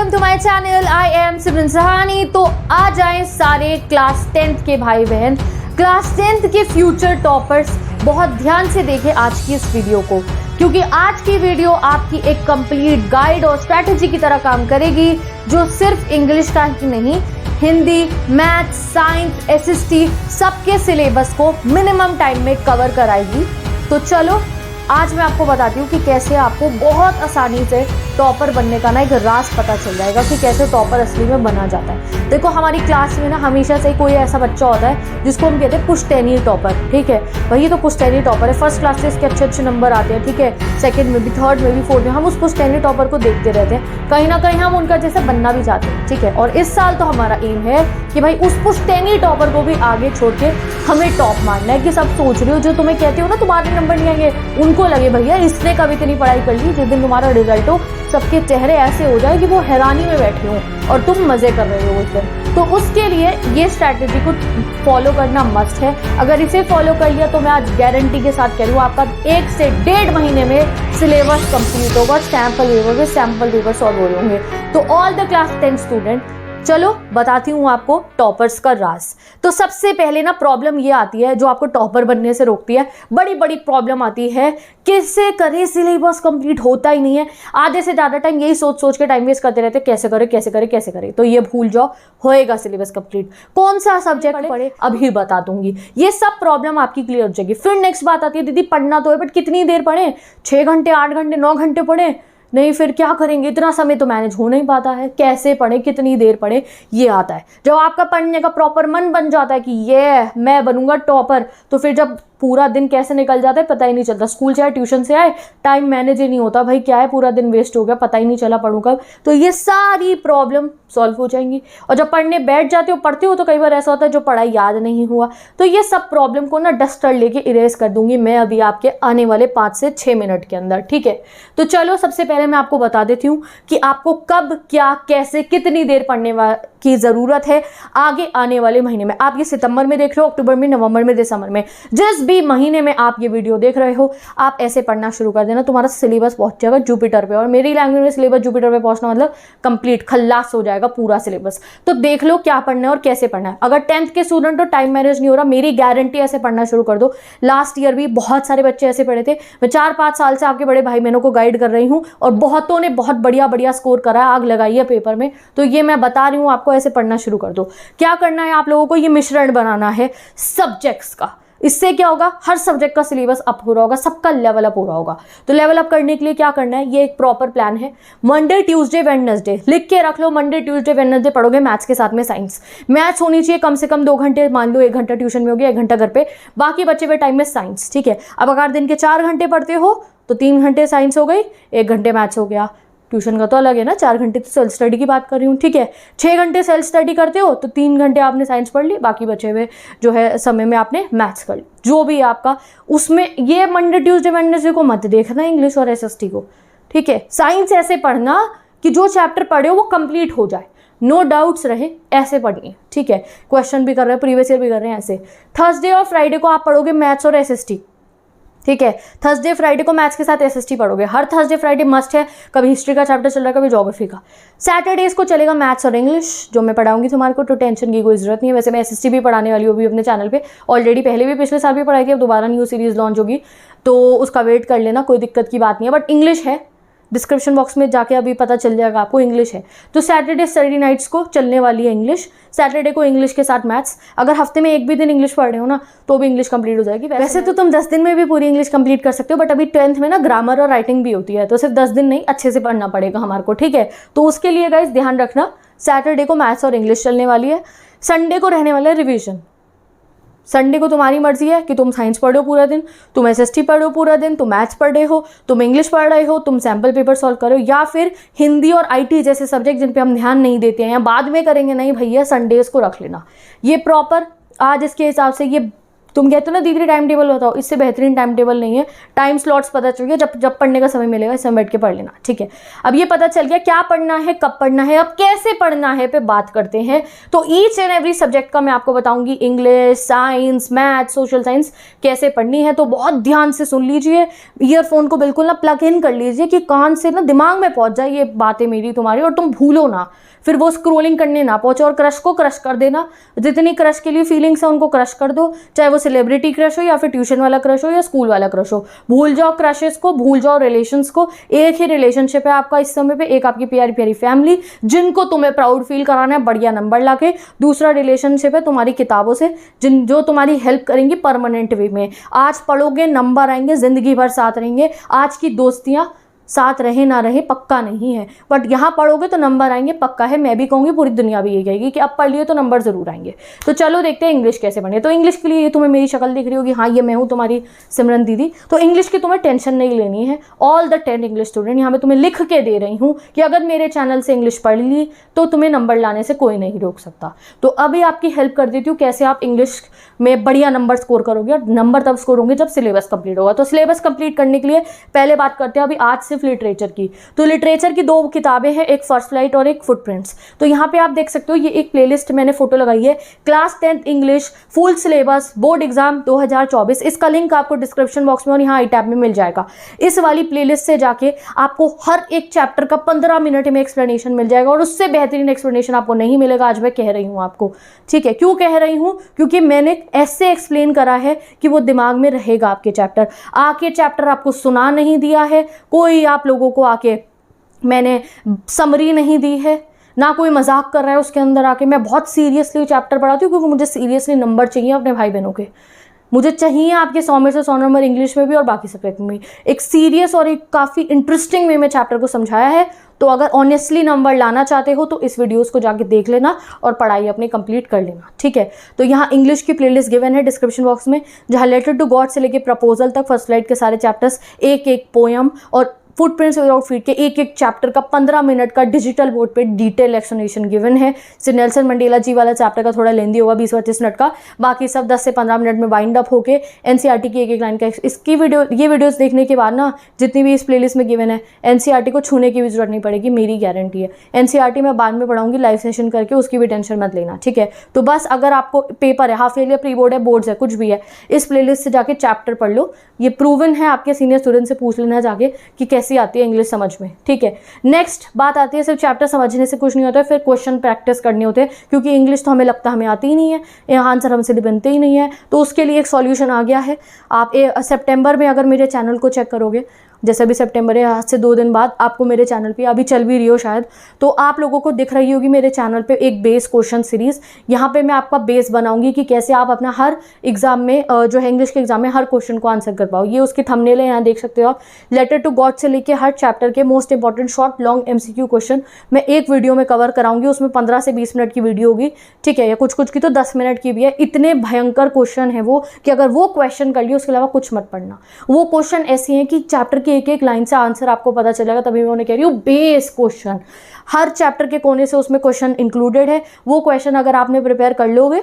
Welcome to my channel. I am Simran Sahani. तो आ जाएं सारे क्लास 10th के भाई बहन, क्लास 10th के फ्यूचर टॉपर्स, बहुत ध्यान से देखें आज की इस वीडियो को, क्योंकि आज की वीडियो आपकी एक कंप्लीट गाइड और स्ट्रैटेजी की तरह काम करेगी, जो सिर्फ इंग्लिश का ही नहीं, हिंदी, मैथ, साइंस, एसएसटी सबके सिलेबस को मिनिमम टाइम में कवर कराएगी। तो चलो आज मैं आपको बताती हूँ कि कैसे आपको बहुत आसानी से टॉपर बनने का ना एक राज पता चल जाएगा कि कैसे टॉपर असली में बना जाता है। देखो हमारी क्लास में ना हमेशा से कोई ऐसा बच्चा होता है जिसको हम कहते हैं पुश्तैनी टॉपर, ठीक है, वही तो पुश्तैनी टॉपर है। फर्स्ट क्लास से इसके अच्छे अच्छे नंबर आते हैं, ठीक है, सेकंड में भी, थर्ड में भी, फोर्थ में, हम उस पुश्तैनी टॉपर को देखते रहते हैं, कहीं ना कहीं हम उनका जैसे बनना भी चाहते हैं, ठीक है। और इस साल तो हमारा एम है कि भाई उस पुश्तैनी टॉपर को भी आगे छोड़ के हमें टॉप मारना है। कि सब सोच रहे हो जो तुम्हें कहते हो ना तुम्हारे नंबर नहीं आएंगे, उनको लगे भैया इसने कभी इतनी पढ़ाई कर ली, जिस दिन तुम्हारा रिजल्ट हो सबके चेहरे ऐसे हो जाए कि वो हैरानी में बैठे हों और तुम मजे कर रहे हो उस दिन। तो उसके लिए ये स्ट्रैटेजी को फॉलो करना मस्ट है। अगर इसे फॉलो कर लिया तो मैं आज गारंटी के साथ कह रही हूँ आपका 1 से 1.5 महीने में सिलेबस कंप्लीट होगा, सैम्पल पेपर सॉल्व हो होंगे। तो ऑल द क्लास 10 स्टूडेंट, चलो बताती हूँ आपको टॉपर्स का राज। तो सबसे पहले ना प्रॉब्लम ये आती है जो आपको टॉपर बनने से रोकती है, बड़ी बड़ी प्रॉब्लम आती है, कैसे करें, सिलेबस कंप्लीट होता ही नहीं है। आधे से ज़्यादा टाइम यही सोच सोच के टाइम वेस्ट करते रहते हैं, कैसे करें कैसे करें कैसे करें। तो ये भूल जाओ, होएगा सिलेबस कंप्लीट। कौन सा सब्जेक्ट पढ़े अभी बता दूंगी, ये सब प्रॉब्लम आपकी क्लियर हो जाएगी। फिर नेक्स्ट बात आती है, दीदी पढ़ना तो है बट कितनी देर पढ़े, 6 घंटे 8 घंटे 9 घंटे पढ़े, नहीं फिर क्या करेंगे, इतना समय तो मैनेज हो नहीं पाता है, कैसे पढ़े कितनी देर पढ़े, ये आता है। जब आपका पढ़ने का प्रॉपर मन बन जाता है कि ये मैं बनूंगा टॉपर, तो फिर जब पूरा दिन कैसे निकल जाता है पता ही नहीं चलता। स्कूल से आए, ट्यूशन से आए, टाइम मैनेज ही नहीं होता, भाई क्या है पूरा दिन वेस्ट हो गया, पता ही नहीं चला पढ़ूं कब। तो ये सारी प्रॉब्लम सॉल्व हो जाएंगी। और जब पढ़ने बैठ जाते हो, पढ़ते हो, तो कई बार ऐसा होता है जो पढ़ाई याद नहीं हुआ, तो ये सब प्रॉब्लम को ना डस्टर लेके इरेज कर दूंगी मैं अभी आपके आने वाले 5 से 6 मिनट के अंदर, ठीक है। तो चलो सबसे पहले मैं आपको बता देती हूँ कि आपको कब, क्या, कैसे, कितनी देर पढ़ने की ज़रूरत है आगे आने वाले महीने में। आप ये सितंबर में देख रहे हो, अक्टूबर में, नवंबर में, दिसंबर में, जिस भी महीने में आप ये वीडियो देख रहे हो, आप ऐसे पढ़ना शुरू कर देना, तुम्हारा सिलेबस पहुंच जाएगा जुपिटर पे। और मेरी लैंग्वेज में सिलेबस जुपिटर पे पहुंचना मतलब कंप्लीट खल्लास हो जाएगा पूरा सिलेबस। तो देख लो क्या पढ़ना है और कैसे पढ़ना है। अगर 10th के स्टूडेंट हो, टाइम मैनेज नहीं हो रहा, मेरी गारंटी ऐसे पढ़ना शुरू कर दो। लास्ट ईयर भी बहुत सारे बच्चे ऐसे पढ़े थे, मैं 4-5 साल से आपके बड़े भाई बहनों को गाइड कर रही हूँ और बहुतों ने बहुत बढ़िया बढ़िया स्कोर करा, आग लगाई है पेपर में। तो ये मैं बता रही हूँ आपको, ऐसे पढ़ना शुरू कर दो। क्या करना है आप लोगों को, ये मिश्रण बनाना है सब्जेक्ट्स का। इससे क्या होगा, हर सब्जेक्ट का सिलेबस अप हो रहा होगा, सबका लेवल अप हो रहा होगा। तो लेवल अप करने के लिए क्या करना है, ये एक प्रॉपर प्लान है। मंडे ट्यूसडे वेडनेसडे लिख के रख लो। मंडे ट्यूसडे वेडनेसडे पढ़ोगे मैथ्स के साथ में साइंस। मैथ्स होनी चाहिए कम से कम 2 घंटे, मान लो 1 घंटा ट्यूशन में हो गया, 1 घंटा घर पे, बाकी बचे हुए टाइम में साइंस, ठीक है। अब अगर दिन के 4 घंटे पढ़ते हो तो 3 घंटे साइंस हो गई, 1 घंटे मैथ्स हो गया। ट्यूशन का तो अलग है ना, 4 घंटे तो सेल्फ स्टडी की बात कर रही हूँ, ठीक है। 6 घंटे सेल्फ स्टडी करते हो तो 3 घंटे आपने साइंस पढ़ ली, बाकी बचे हुए जो है समय में आपने मैथ्स कर ली, जो भी आपका उसमें। ये मंडे ट्यूसडे वेडनेसडे को मत देखना इंग्लिश और एसएसटी को, ठीक है। साइंस ऐसे पढ़ना कि जो चैप्टर पढ़े हो वो कंप्लीट हो जाए, नो डाउट्स रहे, ऐसे पढ़िए, ठीक है। क्वेश्चन भी कर रहे हैं, प्रीवियस ईयर भी कर रहे हैं ऐसे। थर्सडे और फ्राइडे को आप पढ़ोगे मैथ्स और एसएसटी, ठीक है। थर्सडे फ्राइडे को मैथ्स के साथ एसएसटी पढ़ोगे। हर थर्सडे फ्राइडे मस्ट है, कभी हिस्ट्री का चैप्टर चल रहा है, कभी ज्योग्राफी का। सैटरडेज को चलेगा मैथ्स और इंग्लिश, जो मैं पढ़ाऊंगी तुम्हारे को, तो टेंशन की कोई जरूरत नहीं है। वैसे मैं एसएसटी भी पढ़ाने वाली हूँ भी अपने चैनल पे, ऑलरेडी पहले भी पिछले साल भी पढ़ाई थी, अब दोबारा न्यू सीरीज लॉन्च होगी, तो उसका वेट कर लेना, कोई दिक्कत की बात नहीं है। बट इंग्लिश है, डिस्क्रिप्शन बॉक्स में जाके अभी पता चल जाएगा आपको, इंग्लिश है। तो सैटरडे स्टडी नाइट्स को चलने वाली है इंग्लिश, सैटरडे को इंग्लिश के साथ मैथ्स। अगर हफ्ते में एक भी दिन इंग्लिश पढ़ रहे हो ना तो भी इंग्लिश कंप्लीट हो जाएगी। वैसे तो तुम 10 दिन में भी पूरी इंग्लिश कंप्लीट कर सकते हो, बट अभी 10th में ना ग्रामर और राइटिंग भी होती है, तो सिर्फ 10 दिन नहीं, अच्छे से पढ़ना पड़ेगा हमारे को, ठीक है। तो उसके लिए गाइस ध्यान रखना, सैटरडे को मैथ्स और इंग्लिश चलने वाली है। संडे को रहने वाला है रिविजन। संडे को तुम्हारी मर्जी है कि तुम साइंस पढ़ो पूरा दिन, तुम एसएसटी पढ़ो पूरा दिन, तुम मैथ्स पढ़ रहे हो, तुम इंग्लिश पढ़ रहे हो, तुम सैम्पल पेपर सॉल्व करो, या फिर हिंदी और आईटी जैसे सब्जेक्ट जिन पे हम ध्यान नहीं देते हैं या बाद में करेंगे, नहीं भैया संडेज को रख लेना। ये प्रॉपर आज इसके हिसाब से ये तुम कहते हो ना दीदी टाइम टेबल बताओ, इससे बेहतरीन टाइम टेबल नहीं है। टाइम स्लॉट्स पता चल गया, जब जब पढ़ने का समय मिलेगा इस समय बैठ के पढ़ लेना, ठीक है। अब ये पता चल गया क्या पढ़ना है, कब पढ़ना है, अब कैसे पढ़ना है पे बात करते हैं। तो ईच एंड एवरी सब्जेक्ट का मैं आपको बताऊंगी, English, science, math, social science कैसे पढ़नी है। तो बहुत ध्यान से सुन लीजिए, ईयरफोन को बिल्कुल ना प्लग इन कर लीजिए कि कान से ना दिमाग में पहुंच जाए ये बातें मेरी तुम्हारी, और तुम भूलो ना, फिर वो स्क्रोलिंग करने ना पहुंचे। और क्रश को क्रश कर देना, जितनी क्रश के लिए फीलिंग्स है उनको क्रश कर दो, चाहे वो सेलिब्रिटी क्रश हो या फिर ट्यूशन वाला क्रश हो या स्कूल वाला क्रश हो। भूल जाओ क्रशेस को, भूल जाओ रिलेशंस को। एक ही रिलेशनशिप है आपका इस समय पे, एक आपकी प्यारी प्यारी फैमिली जिनको तुम्हें प्राउड फील कराना है बढ़िया नंबर लाके। दूसरा रिलेशनशिप है तुम्हारी किताबों से, जो तुम्हारी हेल्प करेंगी परमानेंट वे में। आज पढ़ोगे नंबर आएंगे, जिंदगी भर साथ रहेंगे। आज की दोस्तियां साथ रहे ना रहे पक्का नहीं है, बट यहाँ पढ़ोगे तो नंबर आएंगे पक्का है। मैं भी कहूँगी, पूरी दुनिया भी ये कहेगी कि अब पढ़ लिए तो नंबर जरूर आएंगे। तो चलो देखते हैं इंग्लिश कैसे बने। तो इंग्लिश के लिए ये तुम्हें मेरी शक्ल दिख रही होगी, हाँ ये मैं हूँ तुम्हारी सिमरन दीदी। तो इंग्लिश की तुम्हें टेंशन नहीं लेनी है। ऑल द 10 इंग्लिश स्टूडेंट, यहाँ मैं तुम्हें लिख के दे रही हूँ कि अगर मेरे चैनल से इंग्लिश पढ़ ली तो तुम्हें नंबर लाने से कोई नहीं रोक सकता। तो अभी आपकी हेल्प कर देती हूँ कैसे आप इंग्लिश में बढ़िया नंबर स्कोर करोगे। और नंबर तब स्कोर होंगे जब सिलेबस कंप्लीट होगा। तो सिलेबस कंप्लीट करने के लिए पहले बात करते हैं अभी आज सिर्फ लिटरेचर की। तो लिटरेचर की 2 किताबें हैं, एक फर्स्ट फ्लाइट और एक फुटप्रिंट्स। तो यहाँ पे आप देख सकते हो, ये एक प्लेलिस्ट मैंने फोटो लगाई है, class 10th English full syllabus board exam 2024। इसका लिंक आपको डिस्क्रिप्शन बॉक्स में और यहाँ आई टैब में मिल जाएगा। इस वाली प्लेलिस्ट से जाके आपको हर एक चैप्टर का 15 मिनट में एक्सप्लेनेशन मिल जाएगा, और उससे बेहतरीन एक्सप्लेनेशन आपको नहीं मिलेगा। आज मैं कह रही हूँ आपको, ठीक है। क्यों कह रही हूँ? क्योंकि मैंने ऐसे एक्सप्लेन करा है कि वो दिमाग में रहेगा आपके चैप्टर। आके चैप्टर आपको सुना नहीं दिया है, कोई आप लोगों को आके मैंने समरी नहीं दी है, ना कोई मजाक कर रहा है उसके अंदर आके। मैं बहुत सीरियसली चैप्टर पढ़ाती हूँ क्योंकि मुझे सीरियसली नंबर चाहिए अपने भाई बहनों के। मुझे चाहिए आपके 100 में से 100 नंबर इंग्लिश में भी और बाकी सब्जेक्ट में भी। एक सीरियस और एक काफ़ी इंटरेस्टिंग वे में चैप्टर को समझाया है। तो अगर ऑनेस्टली नंबर लाना चाहते हो तो इस वीडियोस को जाके देख लेना और पढ़ाई अपनी कंप्लीट कर लेना, ठीक है। तो यहाँ इंग्लिश की प्लेलिस्ट गिवन है डिस्क्रिप्शन बॉक्स में, जहाँ लेटर टू गॉड से लेके प्रपोजल तक फर्स्ट फ्लाइट के सारे चैप्टर्स, एक एक पोयम और फुटप्रिंट्स विदाउट फीट के एक एक चैप्टर का 15 मिनट का डिजिटल बोर्ड पे डिटेल एक्सप्लेनेशन गिवन है। सिर्फ नेल्सन मंडेला जी वाला चैप्टर का थोड़ा लेंदी होगा, 20-25 मिनट का, बाकी सब 10 से 15 मिनट में वाइंड अप होके एनसीईआरटी की एक एक लाइन का। इसकी ये वीडियोस देखने के बाद ना जितनी भी इस प्लेलिस्ट में गिवन है, एनसीईआरटी को छूने की भी जरूरत नहीं पड़ेगी, मेरी गारंटी है। एनसीईआरटी मैं बाद में पढ़ाऊंगी लाइव सेशन करके, उसकी भी टेंशन मत लेना, ठीक है। तो बस अगर आपको पेपर है, हाफ ईयर, प्री बोर्ड है, बोर्ड्स है, कुछ भी है, इस प्लेलिस्ट से जाके चैप्टर पढ़ लो। ये प्रूवन है, आपके सीनियर स्टूडेंट से पूछ लेना जाके कि कैसी आती है इंग्लिश समझ में, ठीक है। नेक्स्ट बात आती है, सिर्फ चैप्टर समझने से कुछ नहीं होता है, फिर क्वेश्चन प्रैक्टिस करने होते हैं, क्योंकि इंग्लिश तो हमें लगता है हमें आती ही नहीं है, यहाँ आंसर हमसे बनते ही नहीं है। तो उसके लिए एक सॉल्यूशन आ गया है। आप सितंबर में अगर मेरे चैनल को चेक करोगे, जैसे अभी सितंबर है, आज से 2 दिन बाद आपको मेरे चैनल पे, अभी चल भी रही हो शायद, तो आप लोगों को दिख रही होगी मेरे चैनल पे एक बेस क्वेश्चन सीरीज। यहाँ पे मैं आपका बेस बनाऊंगी कि कैसे आप अपना हर एग्जाम में जो है इंग्लिश के एग्जाम में हर क्वेश्चन को आंसर कर पाओ। ये उसकी थंबनेल है, यहाँ देख सकते हो आप। लेटर टू गॉड से लेके हर चैप्टर के most important short long MCQ question मैं एक वीडियो में कवर कराऊंगी। उसमें 15 से 20 मिनट की वीडियो होगी, ठीक है, या कुछ कुछ की तो 10 मिनट की भी है। इतने भयंकर क्वेश्चन है वो कि अगर वो क्वेश्चन कर लिए उसके अलावा कुछ मत पढ़ना। वो क्वेश्चन ऐसे हैं कि चैप्टर की एक एक लाइन से आंसर आपको पता चलेगा। तभी मैं उन्हें कह रही हूँ बेस क्वेश्चन, हर चैप्टर के कोने से उसमें क्वेश्चन इंक्लूडेड है। वो क्वेश्चन अगर आपने प्रिपेयर कर लोगे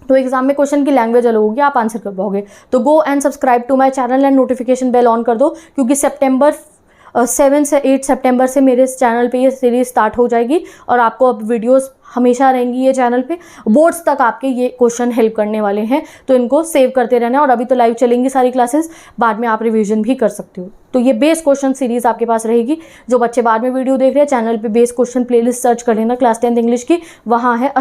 तो एग्जाम में क्वेश्चन की लैंग्वेज अलग होगी, आप आंसर कर पाओगे। तो go and subscribe to my channel and notification bell on कर दो, क्योंकि 7 से 8 सितंबर से मेरे इस चैनल पे ये सीरीज स्टार्ट हो जाएगी और आपको अब वीडियोस हमेशा रहेंगी ये चैनल पे। बोर्ड्स तक आपके ये क्वेश्चन हेल्प करने वाले हैं, तो इनको सेव करते रहना। और अभी तो लाइव चलेंगी सारी क्लासेस, बाद में आप रिवीजन भी कर सकते हो। तो ये बेस क्वेश्चन सीरीज आपके पास रहेगी। जो बच्चे बाद में वीडियो देख रहे हैं, चैनल पे बेस क्वेश्चन प्लेलिस्ट सर्च कर लेना क्लास 10th इंग्लिश की, वहाँ है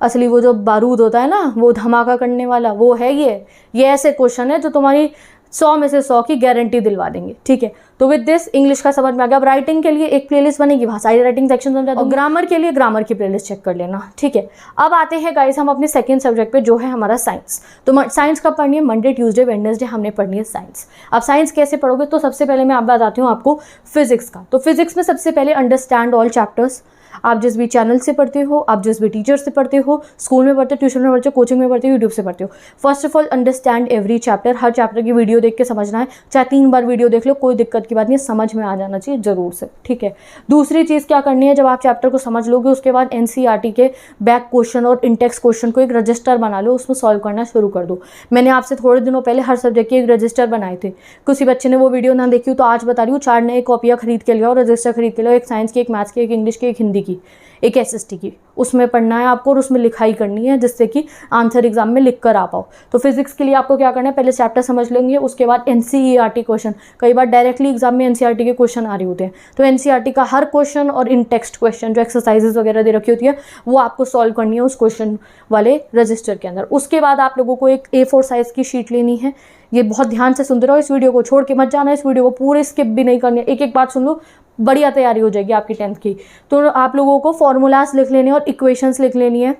असली वो जो बारूद होता है ना, वो धमाका करने वाला, वो है ये ऐसे क्वेश्चन है जो तुम्हारी 100 में से 100 की गारंटी दिलवा देंगे, ठीक है। तो विद दिस इंग्लिश का समझ में आ गया। अब राइटिंग के लिए एक प्लेलिस्ट बनेगी, भाषाई राइटिंग सेक्शन समझा, और ग्रामर के लिए ग्रामर की प्लेलिस्ट चेक कर लेना, ठीक है। अब आते हैं गाइस हम अपने सेकंड सब्जेक्ट पे, जो है हमारा साइंस। तो साइंस कब पढ़नी है? मंडे, ट्यूसडे, वेडनेसडे हमने पढ़नी है साइंस। अब साइंस कैसे पढ़ोगे? तो सबसे पहले मैं आप बताती हूँ आपको फिजिक्स का। तो फिजिक्स में सबसे पहले अंडरस्टैंड ऑल चैप्टर्स। आप जिस भी चैनल से पढ़ते हो, आप जिस भी टीचर से पढ़ते हो, स्कूल में पढ़ते हो, ट्यूशन में पढ़ते हो, कोचिंग में पढ़ते हो, यूट्यूब से पढ़ते हो, first of all understand every chapter. Her chapter की वीडियो देख के समझना है, चाहे 3 बार वीडियो देख लो, कोई दिक्कत दिक्कत की बात नहीं है, समझ में आ जाना चाहिए ज़रूर से, ठीक है। दूसरी चीज़ क्या करनी है, जब आप चैप्टर को समझ लोगे उसके बाद एनसीईआरटी के बैक क्वेश्चन और इंटेक्स क्वेश्चन को एक रजिस्टर बना लो, उसमें सॉल्व करना शुरू कर दो। मैंने आपसे थोड़े दिनों पहले हर सब्जेक्ट के एक रजिस्टर बनाए थे, किसी बच्चे ने वो वीडियो ना देखी हो तो आज बता रही हूँ, 4 नए कॉपियाँ खरीद के लिया, रजिस्टर खरीद के लिया, एक साइंस की, एक मैथ्स की, एक इंग्लिश की, एक हिंदी की, एक एसएसटी की। उसमें पढ़ना है आपको और उसमें लिखाई करनी है जिससे कि आंसर एग्जाम में लिख कर आ पाओ। तो फिजिक्स के लिए आपको क्या करना है, पहले चैप्टर समझ लेंगे, उसके बाद एनसीईआरटी क्वेश्चन। कई बार डायरेक्टली एग्जाम में एनसीईआरटी के क्वेश्चन आ रहे होते हैं, तो एनसीईआरटी का हर क्वेश्चन और इन टेक्स्ट क्वेश्चन जो एक्सरसाइजेज वगैरह दे रखी होती है वो आपको सॉल्व करनी है उस क्वेश्चन वाले रजिस्टर के अंदर। उसके बाद आप लोगों को एक A4 साइज की शीट लेनी है। ये बहुत ध्यान से सुनते रहो, इस वीडियो को छोड़ के मत जाना, इस वीडियो को पूरे स्किप भी नहीं करनी है, एक एक बात सुन लो, बढ़िया तैयारी हो जाएगी आपकी 10th की। तो आप लोगों को फॉर्मूलाज लिख लेने और इक्वेशंस लिख लेनी है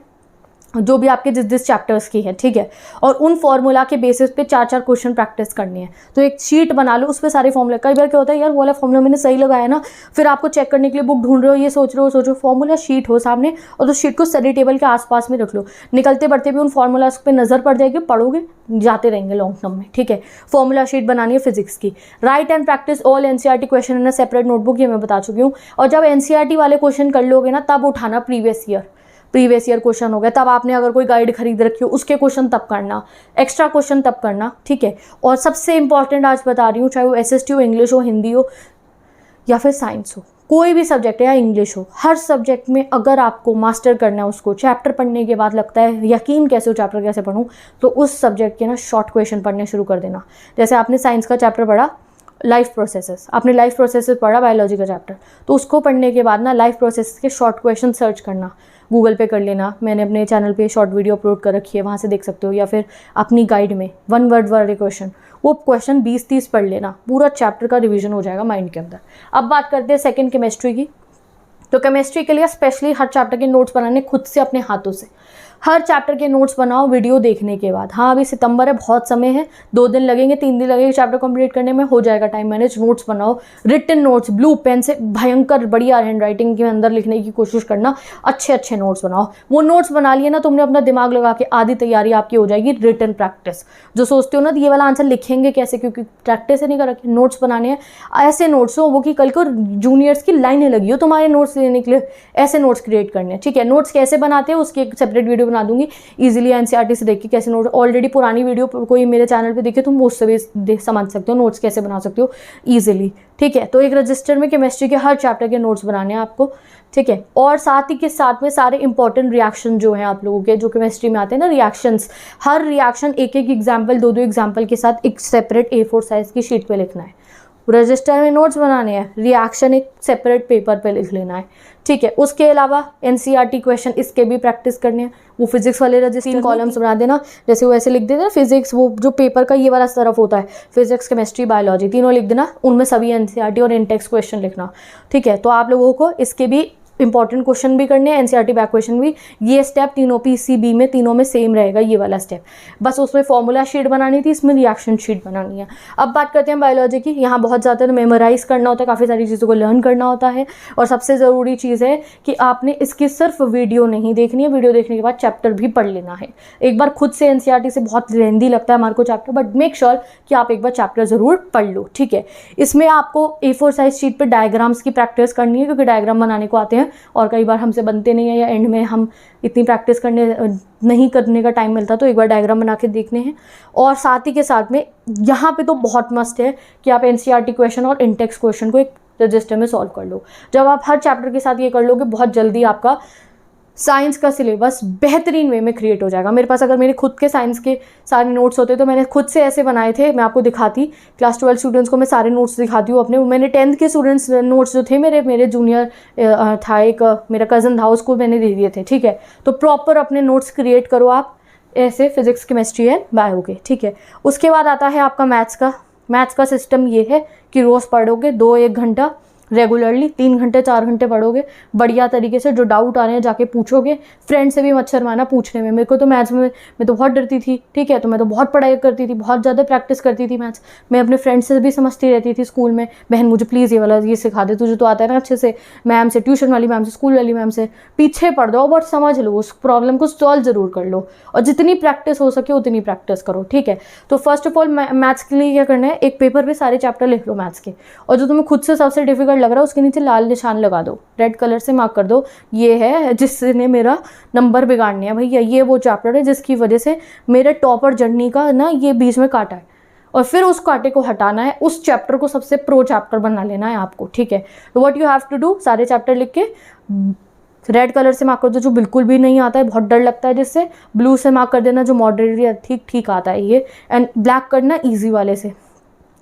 जो भी आपके जिस चैप्टर्स की है, ठीक है। और उन फॉर्मूला के बेसिस पे 4-4 क्वेश्चन प्रैक्टिस करनी है। तो एक शीट बना लो, उस पर सारे फॉर्मूला। कई बार क्या होता है यार, वो वाला फॉर्मूला मैंने सही लगाया ना, फिर आपको चेक करने के लिए बुक ढूंढ रहे हो, ये सोच रहे हो, फॉर्मूला शीट हो सामने और उस शीट को स्टडी टेबल के आसपास में रख लो। निकलते बढ़ते भी उन फॉर्मूलाज पे नजर पड़ जाएगी, पढ़ोगे जाते रहेंगे लॉन्ग टर्म में, ठीक है। फॉर्मूला शीट बनानी है फिजिक्स की। Right and practice all NCERT question in a separate notebook, ये मैं बता चुकी हूँ। और जब एनसीईआरटी वाले क्वेश्चन कर लोगे ना, तब उठाना प्रीवियस ईयर क्वेश्चन हो गया, तब आपने अगर कोई गाइड खरीद रखी हो उसके क्वेश्चन तब करना, एक्स्ट्रा क्वेश्चन तब करना, ठीक है। और सबसे इंपॉर्टेंट आज बता रही हूँ, चाहे वो एसएसटी हो, इंग्लिश हो, हिंदी हो या फिर साइंस हो, कोई भी सब्जेक्ट है या इंग्लिश हो, हर सब्जेक्ट में अगर आपको मास्टर करना है उसको, चैप्टर पढ़ने के बाद लगता है यकीन कैसे हो चैप्टर कैसे पढ़ूँ, तो उस सब्जेक्ट के ना शॉर्ट क्वेश्चन पढ़ने शुरू कर देना। जैसे आपने साइंस का चैप्टर पढ़ा लाइफ प्रोसेसेस, आपने लाइफ प्रोसेसेस पढ़ा बायोलॉजी का चैप्टर, तो उसको पढ़ने के बाद ना लाइफ प्रोसेस के शॉर्ट क्वेश्चन सर्च करना, गूगल पे कर लेना। मैंने अपने चैनल पे शॉर्ट वीडियो अपलोड कर रखी है, वहाँ से देख सकते हो, या फिर अपनी गाइड में 1 वर्ड वाले क्वेश्चन, वो क्वेश्चन 20-30 पढ़ लेना, पूरा चैप्टर का रिवीजन हो जाएगा माइंड के अंदर। अब बात करते हैं सेकंड केमिस्ट्री की। तो केमिस्ट्री के लिए स्पेशली हर चैप्टर के नोट्स बनाने खुद से अपने हाथों से। हर चैप्टर के नोट्स बनाओ वीडियो देखने के बाद। हाँ, अभी सितंबर है, बहुत समय है, 2 दिन लगेंगे, 3 दिन लगेंगे चैप्टर कंप्लीट करने में, हो जाएगा टाइम मैनेज। नोट्स बनाओ, रिटन नोट्स, ब्लू पेन से भयंकर बढ़िया हैंडराइटिंग के अंदर लिखने की कोशिश करना, अच्छे नोट्स बनाओ। वो नोट्स बना लिए ना तुमने, अपना दिमाग लगा के आधी तैयारी आपकी हो जाएगी। रिटन प्रैक्टिस, जो सोचते हो ना ये वाला आंसर लिखेंगे कैसे, क्योंकि प्रैक्टिस ही नहीं कर रखी, नोट्स बनाने हैं। ऐसे नोट्स हो वो कि कल को जूनियर्स की लाइनें लगी हो तुम्हारे नोट्स लेने के लिए, ऐसे नोट्स क्रिएट करने हैं, ठीक है। नोट्स कैसे बनाते हैं उसकी एक सेपरेट वीडियो बना दूंगी, इजीली एनसीईआरटी से देख के कैसे नोट, ऑलरेडी पुरानी वीडियो कोई मेरे चैनल पे देखे तुम उससे भी समझ सकते हो नोट्स कैसे बना सकते हो इजीली, ठीक है। तो एक रजिस्टर में केमिस्ट्री के हर चैप्टर के नोट्स बनाने हैं आपको, ठीक है। और साथ ही के साथ में सारे इंपॉर्टेंट रिएक्शन जो हैं आप लोगों के, जो केमिस्ट्री में आते हैं ना रिएक्शंस, हर रिएक्शन एक एग्जाम्पल, 2 एग्जाम्पल के साथ एक सेपरेट A4 साइज की शीट पे लिखना है। रजिस्टर में नोट्स बनाने हैं, रिएक्शन एक सेपरेट पेपर पे लिख लेना है, ठीक है। उसके अलावा एनसीईआरटी क्वेश्चन इसके भी प्रैक्टिस करने हैं। वो फिजिक्स वाले रजिस्टर 3 कॉलम्स बना देना, जैसे वो ऐसे लिख देते हैं फिजिक्स, वो जो पेपर का ये वाला तरफ होता है, फिजिक्स, केमिस्ट्री, बायोलॉजी, तीनों लिख देना, उनमें सभी एनसीईआरटी और इंटेक्स क्वेश्चन लिखना, ठीक है। तो आप लोगों को इसके भी इंपॉर्टेंट क्वेश्चन भी करने हैं, एनसीईआरटी बैक क्वेश्चन भी। ये स्टेप तीनों पीसीबी में, तीनों में सेम रहेगा ये वाला स्टेप, बस उसमें फॉर्मूला शीट बनानी थी, इसमें रिएक्शन शीट बनानी है। अब बात करते हैं बायोलॉजी की। यहाँ बहुत ज़्यादा मेमोराइज करना होता है, काफ़ी सारी चीज़ों को लर्न करना होता है, और सबसे ज़रूरी चीज़ है कि आपने इसकी सिर्फ वीडियो नहीं देखनी है, वीडियो देखने के बाद चैप्टर भी पढ़ लेना है। एक बार खुद से एनसीईआरटी से बहुत लेंदी लगता है हमारे को चैप्टर, बट मेक श्योर कि आप एक बार चैप्टर ज़रूर पढ़ लो, ठीक है। इसमें आपको A4 साइज शीट पर डायग्राम्स की प्रैक्टिस करनी है, क्योंकि डायग्राम बनाने को आते हैं और कई बार हमसे बनते नहीं है, या एंड में हम इतनी प्रैक्टिस नहीं करने का टाइम मिलता, तो एक बार डायग्राम बना के देखने हैं। और साथ ही के साथ में यहाँ पे तो बहुत मस्त है कि आप एनसीईआरटी क्वेश्चन और इंटेक्स क्वेश्चन को एक रजिस्टर में सॉल्व कर लो। जब आप हर चैप्टर के साथ ये कर लोगे, बहुत जल्दी आपका साइंस का सिलेबस बेहतरीन वे में क्रिएट हो जाएगा। मेरे पास अगर मेरे खुद के साइंस के सारे नोट्स होते तो मैंने खुद से ऐसे बनाए थे, मैं आपको दिखाती। क्लास 12 स्टूडेंट्स को मैं सारे नोट्स दिखाती हूँ अपने। मैंने 10th के स्टूडेंट्स नोट्स जो थे, मेरे जूनियर था एक मेरा कज़न था, उसको मैंने दे दिए थे, ठीक है। तो प्रॉपर अपने नोट्स क्रिएट करो आप ऐसे, फिजिक्स, केमिस्ट्री एंड बायो के, ठीक है। उसके बाद आता है आपका मैथ्स का सिस्टम ये है कि रोज़ पढ़ोगे 2-1 घंटा, रेगुलरली 3 घंटे 4 घंटे पढ़ोगे, बढ़िया तरीके से जो डाउट आ रहे हैं जाके पूछोगे। फ्रेंड से भी मच्छर मारना पूछने में। मेरे को तो मैथ्स में मैं तो बहुत डरती थी, ठीक है, तो मैं तो बहुत पढ़ाई करती थी, बहुत ज़्यादा प्रैक्टिस करती थी मैथ्स। मैं अपने फ्रेंड से भी समझती रहती थी स्कूल में, बहन मुझे प्लीज़ ये वाला ये सिखा दे, तुझे तो आता है ना अच्छे से, मैम से, ट्यूशन वाली मैम से, स्कूल वाली मैम से। पीछे पढ़ दो बट समझ लो, उस प्रॉब्लम को सॉल्व ज़रूर कर लो, और जितनी प्रैक्टिस हो सके उतनी प्रैक्टिस करो, ठीक है। तो फर्स्ट ऑफ ऑल मैथ्स के लिए क्या करना है, एक पेपर पे सारे चैप्टर लिख लो मैथ्स के, और जो तुम्हें खुद से सबसे डिफिकल्ट लग रहा है उसके नीचे लाल निशान लगा दो, रेड कलर से मार्क कर दो, ये है जिसने मेरा नंबर बिगाड़ने है भैया, ये वो चैप्टर है जिसकी वजह से मेरे टॉपर जर्नी का ना ये बीच में काटा है, और फिर उस कांटे को हटाना है, उस चैप्टर को सबसे प्रो चैप्टर बना लेना है आपको, ठीक है। तो what you have to do, सारे चैप्टर लिख के रेड कलर से मार्क कर दो जो बिल्कुल भी नहीं आता है, बहुत डर लगता है जिससे, ब्लू से मार्क कर देना जो मॉडरेटली ठीक ठीक आता है ये, एंड ब्लैक करना ईजी वाले से,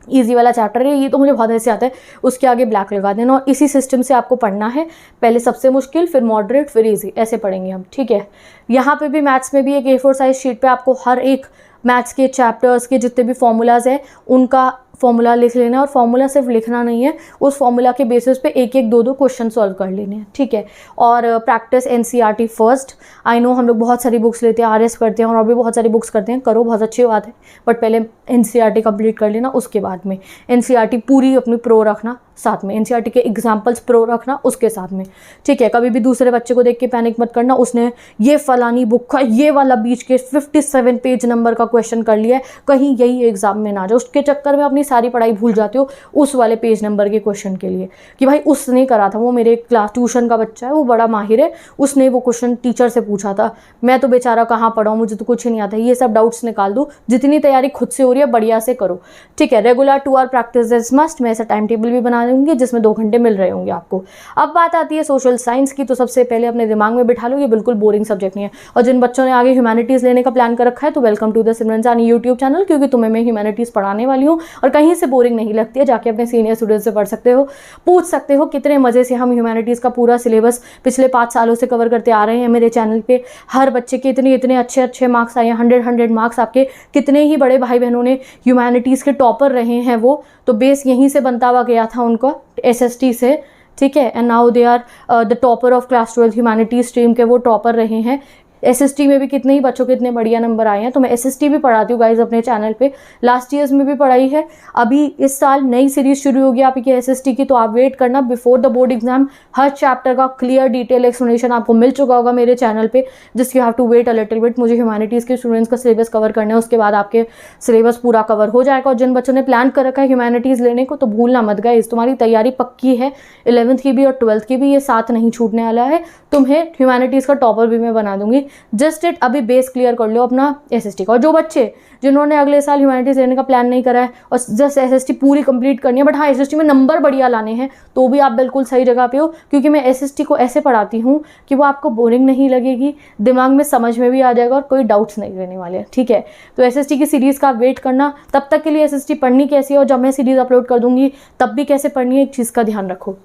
ईजी वाला चैप्टर है ये तो मुझे बहुत ऐसे आता है, उसके आगे ब्लैक लगा देना, और इसी सिस्टम से आपको पढ़ना है, पहले सबसे मुश्किल, फिर मॉडरेट, फिर ईजी, ऐसे पढ़ेंगे हम, ठीक है। यहाँ पे भी मैथ्स में भी एक A4 साइज शीट पे आपको हर एक मैथ्स के चैप्टर्स के जितने भी फॉर्मूलाज हैं उनका फॉर्मूला लिख लेना है, और फॉर्मूला सिर्फ लिखना नहीं है, उस फॉर्मूला के बेसिस पे एक एक दो दो क्वेश्चन सॉल्व कर लेने हैं, ठीक है। और practice NCERT first. I know हम लोग बहुत सारी बुक्स लेते हैं, RS करते हैं और भी बहुत सारी बुक्स करते हैं, करो, बहुत अच्छी बात है, बट पहले NCERT कंप्लीट कर लेना, उसके बाद में NCERT पूरी अपनी प्रो रखना, साथ में NCERT के एग्जाम्पल्स प्रो रखना उसके साथ में, ठीक है। कभी भी दूसरे बच्चे को देख के पैनिक मत करना, उसने ये फलानी बुक का ये वाला बीच के 57 पेज नंबर का क्वेश्चन कर लिया है, कहीं यही एग्जाम में ना जाए, उसके चक्कर में अपनी सारी पढ़ाई भूल जाते हो उस वाले पेज नंबर के क्वेश्चन के लिए, कि भाई उसने करा था, वो मेरे क्लास ट्यूशन का बच्चा है, वो बड़ा माहिर है, उसने वो क्वेश्चन टीचर से पूछा था, मैं तो बेचारा कहाँ पढ़ा हूँ, मुझे तो कुछ ही नहीं आता। ये सब डाउट्स निकाल दो, जितनी तैयारी खुद से हो रही है बढ़िया से करो, ठीक है। Regular 2 hour practice is must. मैं ऐसा टाइम टेबल भी बना दूंगी जिसमें 2 घंटे मिल रहे होंगे आपको। अब बात आती है सोशल साइंस की, तो सबसे पहले अपने दिमाग में बिठा लो ये बिल्कुल बोरिंग सब्जेक्ट नहीं है, और जिन बच्चों ने आगे ह्यूमैनिटीज़ लेने का प्लान कर रखा है तो वेलकम टू द सिमरन सानी यूट्यूब चैनल, क्योंकि तुम्हें मैं ह्यूमैनिटीज़ पढ़ाने वाली हूँ और कहीं से बोरिंग नहीं लगती है, जाके अपने सीनियर स्टूडेंट से पढ़ सकते हो, पूछ सकते हो कितने मज़े से हम ह्यूमैनिटीज़ का पूरा सिलेबस पिछले 5 सालों से कवर करते आ रहे हैं मेरे चैनल पे। हर बच्चे के इतने इतने अच्छे अच्छे मार्क्स आए हैं, 100 मार्क्स आपके, कितने ही बड़े भाई बहनों ने ह्यूमैनिटीज़ के टॉपर रहे हैं वो, तो बेस यहीं से बनता हुआ गया था उनका SST से, ठीक है। And now they are the topper of class 12 humanities stream के, वो टॉपर रहे हैं। SST में भी कितने ही बच्चों के इतने बढ़िया नंबर आए हैं, तो मैं SST भी पढ़ाती हूँ गाइज अपने चैनल पे, लास्ट ईयर्स में भी पढ़ाई है। अभी इस साल नई सीरीज शुरू होगी आपकी SST की, तो आप वेट करना, बिफोर द बोर्ड एग्जाम हर चैप्टर का क्लियर डिटेल एक्सप्लेनेशन आपको मिल चुका होगा मेरे चैनल पे, जिसकी you have to wait a little bit. मुझे ह्यूमैनिटीज़ के स्टूडेंट्स का सिलेबस कवर करना है, उसके बाद आपके सिलेबस पूरा कवर हो जाएगा। और जिन बच्चों ने प्लान कर रखा है ह्यूमैनिटीज़ लेने को, तो भूलना मत गाइज, तुम्हारी तैयारी पक्की है, 11th की भी और 12th की भी, ये साथ नहीं छूटने वाला है। तुम्हें ह्यूमैनिटीज़ का टॉपर भी मैं बना दूंगी, जस्ट इट अभी बेस क्लियर कर लो अपना SST का। और जो बच्चे जिन्होंने अगले साल ह्यूमैनिटीज़ लेने का प्लान नहीं करा है और जस्ट SST पूरी कंप्लीट करनी है, बट हाँ SST में नंबर बढ़िया लाने हैं, तो भी आप बिल्कुल सही जगह पे हो, क्योंकि मैं SST को ऐसे पढ़ाती हूँ कि वो आपको बोरिंग नहीं लगेगी, दिमाग में समझ में भी आ जाएगा और कोई डाउट्स नहीं रहने वाले हैं, ठीक है। तो SST की सीरीज़ का वेट करना, तब तक के लिए SST पढ़नी कैसी है और जब मैं सीरीज़ अपलोड कर दूँगी तब भी कैसे पढ़नी है, एक चीज़ का ध्यान रखो।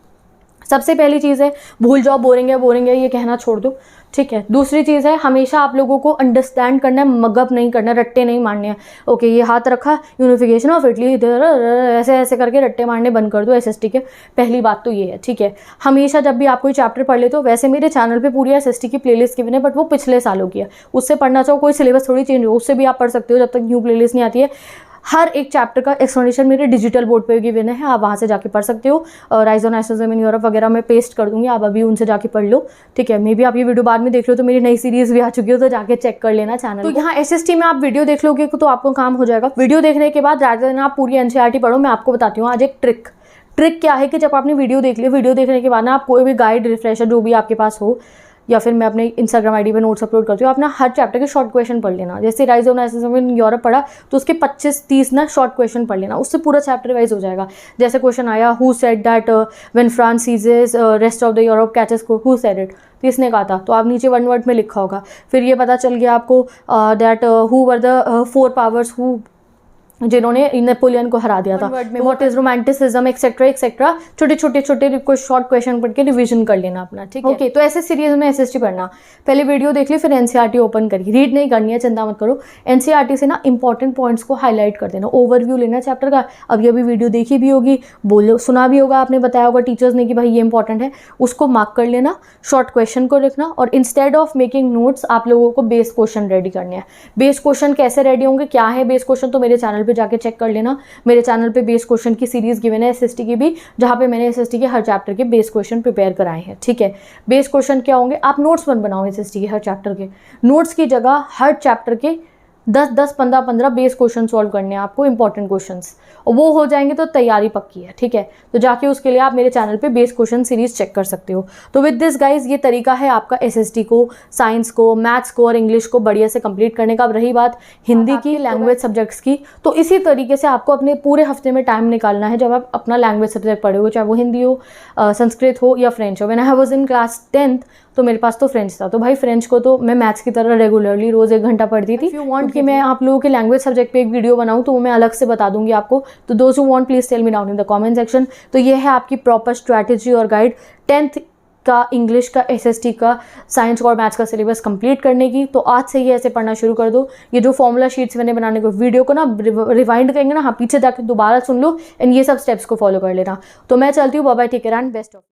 सबसे पहली चीज़ है, भूल जाओ बोरिंग है ये कहना छोड़ दो, ठीक है। दूसरी चीज़ है, हमेशा आप लोगों को अंडरस्टैंड करना है, मगअप नहीं करना, रट्टे नहीं मारने हैं। ओके, ये हाथ रखा, यूनिफिकेशन ऑफ इटली, ऐसे ऐसे करके रट्टे मारने बंद कर दो SST के। पहली बात तो ये है, ठीक है। हमेशा जब भी आप कोई चैप्टर पढ़ लेते हो, वैसे मेरे चैनल पे पूरी SST की प्लेलिस्ट गिवन है, बट वो पिछले सालों की है, उससे पढ़ना चाहो, कोई सिलेबस थोड़ी चेंज हो, उससे भी आप पढ़ सकते हो जब तक न्यू प्लेलिस्ट नहीं आती है। हर एक चैप्टर का एक्सप्लेनेशन मेरे डिजिटल बोर्ड पे गिवन है, आप वहाँ से जाके पढ़ सकते हो। Rise on nitrogen in Europe वगैरह मैं पेस्ट कर दूंगी, आप अभी उनसे जाके पढ़ लो, ठीक है। मे बी आप ये वीडियो बाद में देख लो तो मेरी नई सीरीज भी आ चुकी हो, तो जाके चेक कर लेना चैनल। तो यहाँ SST में आप वीडियो देख लोगे तो आपको काम हो जाएगा। वीडियो देखने के बाद राजा दिन आप पूरी NCERT पढ़ो। मैं आपको बताती हूँ आज एक ट्रिक क्या है कि जब आपने वीडियो देख लिया, वीडियो देखने के बाद ना आप कोई भी गाइड, रिफ्रेशर जो भी आपके पास हो, या फिर मैं अपने Instagram ID पे नोट्स अपलोड करती हूँ, अपना हर चैप्टर के शॉर्ट क्वेश्चन पढ़ लेना। जैसे rise on nitrogen in Europe पढ़ा तो उसके 25-30 ना शॉर्ट क्वेश्चन पढ़ लेना, उससे पूरा चैप्टर वाइज हो जाएगा। जैसे क्वेश्चन आया, who said that when France सीजेस rest of the Europe catches, who said it, तो इसने कहा था, तो आप नीचे 1 वर्ड में लिखा होगा। फिर ये पता चल गया आपको that who were the 4 powers who जिन्होंने नेपोलियन को हरा दिया था। वर्ड में what is romanticism etcetera etcetera, छोटे छोटे शॉर्ट क्वेश्चन पढ़ के रिवीजन कर लेना अपना, ठीक है। ओके, तो ऐसे सीरीज में एसएसटी पढ़ना, पहले वीडियो देख ली, फिर एनसीईआरटी ओपन करी, रीड नहीं करनी है, चिंता मत करो। एनसीईआरटी से ना इंपॉर्टेंट पॉइंट्स को हाईलाइट कर देना, ओवरव्यू लेना चैप्टर का। अब ये भी वीडियो देखी भी होगी, बोलो सुना भी होगा, आपने बताया होगा टीचर्स ने कि भाई ये इंपॉर्टेंट है, उसको मार्क कर लेना, शॉर्ट क्वेश्चन को लिखना, और इंस्टेड ऑफ मेकिंग नोट्स आप लोगों को बेस क्वेश्चन रेडी करने हैं। बेस क्वेश्चन कैसे रेडी होंगे, क्या है बेस क्वेश्चन, तो मेरे चैनल पे जाके चेक कर लेना। मेरे चैनल पे बेस क्वेश्चन की सीरीज गिवन है एसएसटी की भी, जहां पे मैंने एसएसटी के हर चैप्टर के बेस क्वेश्चन प्रिपेयर कराए हैं, ठीक है। बेस क्वेश्चन क्या होंगे, आप नोट्स मत बनाओ एसएसटी के हर चैप्टर के, नोट्स की जगह हर चैप्टर के 10-10, 15-15 बेस क्वेश्चन सॉल्व करने हैं आपको, इंपॉर्टेंट क्वेश्चंस, और वो हो जाएंगे तो तैयारी पक्की है, ठीक है। तो जाके उसके लिए आप मेरे चैनल पे बेस क्वेश्चन सीरीज चेक कर सकते हो। तो विद दिस गाइज, ये तरीका है आपका एसएसटी को, साइंस को, मैथ्स को और इंग्लिश को बढ़िया से कंप्लीट करने का। अब रही बात हिंदी की, लैंग्वेज सब्जेक्ट्स की, तो इसी तरीके से आपको अपने पूरे हफ्ते में टाइम निकालना है जब आप अपना लैंग्वेज सब्जेक्ट पढ़े हो, चाहे वो हिंदी हो, संस्कृत हो या फ्रेंच हो। When I was in class 10th तो मेरे पास तो फ्रेंच था, तो भाई फ्रेंच को तो मैं मैथ्स की तरह रेगुलरली रोज 1 घंटा पढ़ती थी। इफ यू वांट कि मैं आप लोगों के लैंग्वेज सब्जेक्ट पे एक वीडियो बनाऊं तो वो मैं अलग से बता दूंगी आपको। तो those who want please tell me down in the comment section. तो ये है आपकी प्रॉपर स्ट्रैटेजी और गाइड 10th का, इंग्लिश का, एसएसटी का, साइंस और मैथ्स का सिलेबस कंप्लीट करने की। तो आज से ही ऐसे पढ़ना शुरू कर दो। ये जो फॉर्मूला शीट्स मैंने बनाने को वीडियो को ना रिवाइंड करेंगे ना, हाँ पीछे जाके दोबारा सुन लो एंड ये सब स्टेप्स को फॉलो कर लेना। तो मैं चलती हूँ, bye bye, take care and best of.